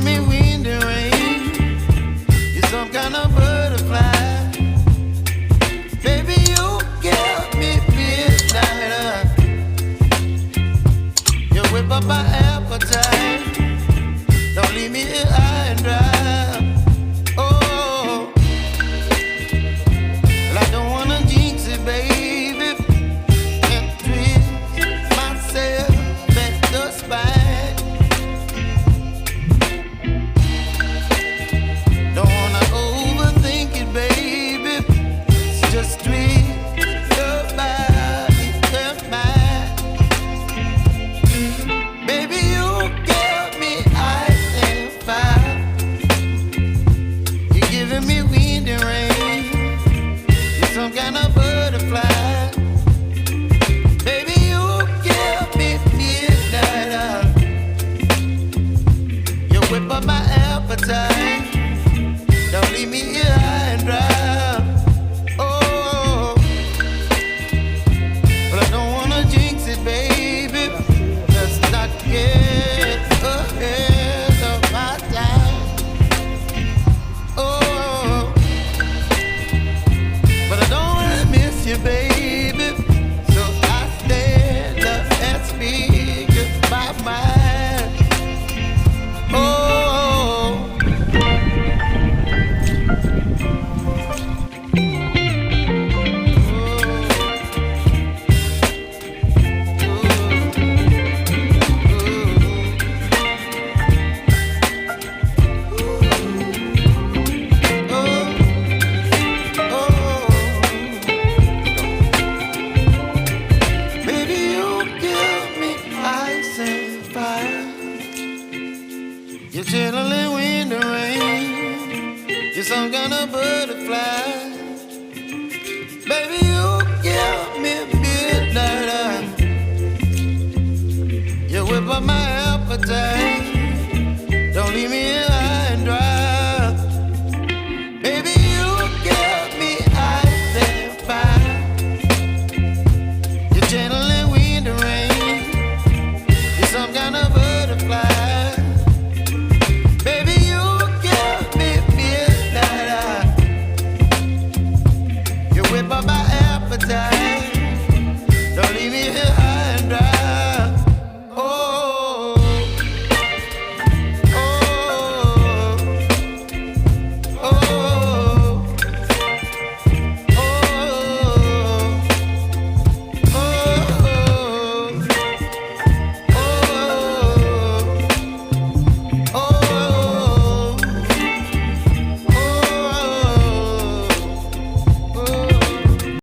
me wind and rain. You're some kind of butterfly. Baby, you give me midnight. You whip up my appetite. Don't leave me here high and dry. Oh, well, I don't wanna jinx it, baby, and twist myself at the spine. Don't wanna overthink it, baby. It's just twist your body and mine. Baby, you give me ice and fire. You're giving me wind and rain. You're some kind of butterfly. Baby, you give me midnight. You whip up my appetite. Don't leave me here high and dry. Oh, but I don't wanna jinx it, baby. Let's not get ahead of my time. Oh, but I don't wanna miss you, baby. So I stand up and speak my mind. Oh, baby, you give me ice and fire. You're chilling wind and rain. You're some kind of butterfly. Baby, you give me midnight. You whip up my appetite.